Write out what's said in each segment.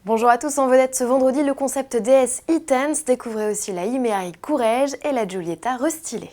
Bonjour à tous, en vedette ce vendredi le concept DS e-Tense, découvrez aussi la Himeyari Courrèges et la Giulietta restylée.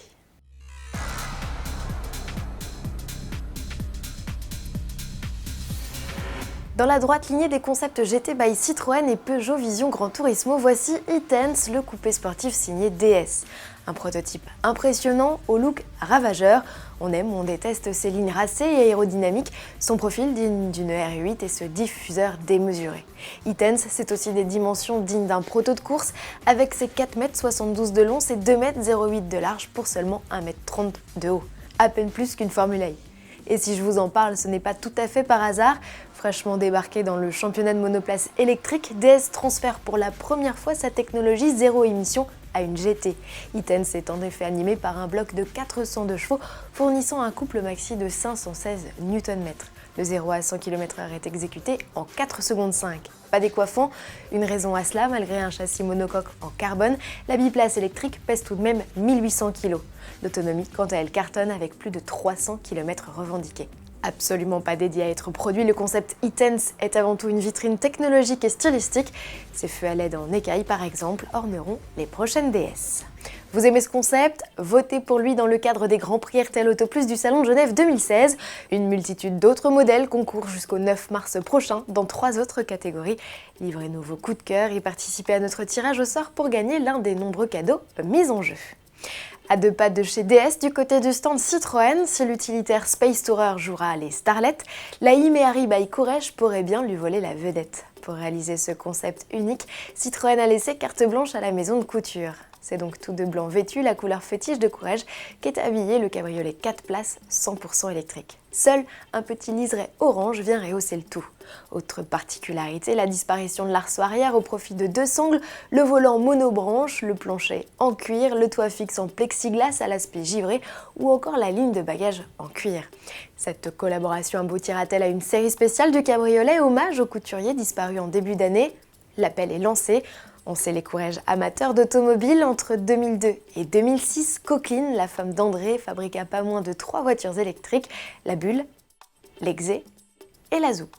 Dans la droite lignée des concepts GT by Citroën et Peugeot Vision Gran Turismo, voici e-Tense, le coupé sportif signé DS. Un prototype impressionnant, au look ravageur. On aime ou on déteste ses lignes racées et aérodynamiques, son profil digne d'une R8 et ce diffuseur démesuré. e-Tense, c'est aussi des dimensions dignes d'un proto de course, avec ses 4,72 m de long, ses 2,08 m de large pour seulement 1,30 m de haut. À peine plus qu'une Formule I. Et si je vous en parle, ce n'est pas tout à fait par hasard. Fraîchement débarqué dans le championnat de monoplace électrique, DS transfère pour la première fois sa technologie zéro émission à une GT. e-Tense est en effet animé par un bloc de 402 chevaux fournissant un couple maxi de 516 Nm. Le 0 à 100 km/h est exécuté en 4 secondes 5. Pas décoiffant, une raison à cela, malgré un châssis monocoque en carbone, la biplace électrique pèse tout de même 1800 kg. L'autonomie, quant à elle, cartonne avec plus de 300 km revendiqués. Absolument pas dédié à être produit, le concept e-Tense est avant tout une vitrine technologique et stylistique. Ses feux à LED en écaille, par exemple, orneront les prochaines DS. Vous aimez ce concept? Votez pour lui dans le cadre des Grands Prix RTL Auto Plus du Salon de Genève 2016. Une multitude d'autres modèles concourent jusqu'au 9 mars prochain dans 3 autres catégories. Livrez-nous vos coups de cœur et participez à notre tirage au sort pour gagner l'un des nombreux cadeaux mis en jeu. À 2 pas de chez DS, du côté du stand Citroën, si l'utilitaire Space Tourer jouera les starlettes, la Himeyari by Courrèges pourrait bien lui voler la vedette. Pour réaliser ce concept unique, Citroën a laissé carte blanche à la maison de couture. C'est donc tout de blanc vêtu, la couleur fétiche de Courrèges, qu'est habillé le cabriolet 4 places 100% électrique. Seul un petit liseré orange vient rehausser le tout. Autre particularité, la disparition de l'arceau arrière au profit de 2 sangles, le volant monobranche, le plancher en cuir, le toit fixe en plexiglas à l'aspect givré ou encore la ligne de bagages en cuir. Cette collaboration aboutira-t-elle à une série spéciale du cabriolet hommage au couturier disparu en début d'année? L'appel est lancé. On sait les Courrèges amateurs d'automobile. Entre 2002 et 2006, Coqueline, la femme d'André, fabriqua pas moins de 3 voitures électriques, la Bulle, l'Exé et la Zoup.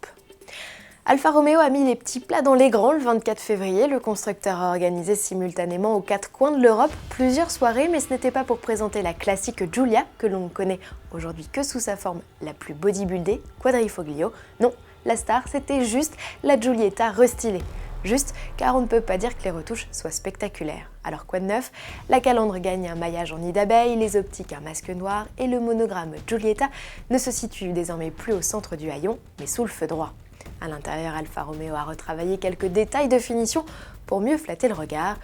Alfa Romeo a mis les petits plats dans les grands le 24 février. Le constructeur a organisé simultanément aux 4 coins de l'Europe plusieurs soirées, mais ce n'était pas pour présenter la classique Giulia, que l'on ne connaît aujourd'hui que sous sa forme la plus bodybuildée, Quadrifoglio. Non, la star, c'était juste la Giulietta restylée. Juste car on ne peut pas dire que les retouches soient spectaculaires. Alors quoi de neuf? La calandre gagne un maillage en nid d'abeille, les optiques un masque noir et le monogramme Giulietta ne se situe désormais plus au centre du haillon, mais sous le feu droit. À l'intérieur, Alfa Romeo a retravaillé quelques détails de finition pour mieux flatter le regard.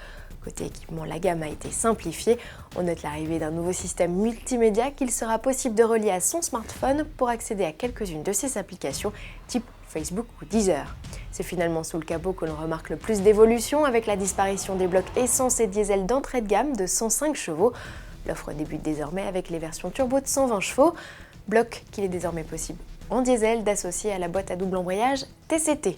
Côté équipement, la gamme a été simplifiée. On note l'arrivée d'un nouveau système multimédia qu'il sera possible de relier à son smartphone pour accéder à quelques-unes de ses applications type Facebook ou Deezer. C'est finalement sous le capot que l'on remarque le plus d'évolution avec la disparition des blocs essence et diesel d'entrée de gamme de 105 chevaux. L'offre débute désormais avec les versions turbo de 120 chevaux, bloc qu'il est désormais possible en diesel d'associer à la boîte à double embrayage TCT.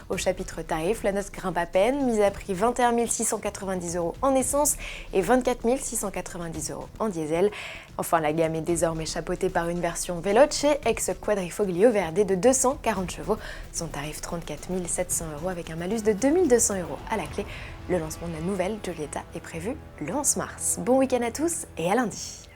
Au chapitre tarif, la note grimpe à peine, mise à prix 21 690 € en essence et 24 690 € en diesel. Enfin, la gamme est désormais chapeautée par une version Veloce ex-Quadrifoglio VRD de 240 chevaux. Son tarif 34 700 € avec un malus de 2 200 € à la clé. Le lancement de la nouvelle Giulietta est prévu le 11 mars. Bon week-end à tous et à lundi.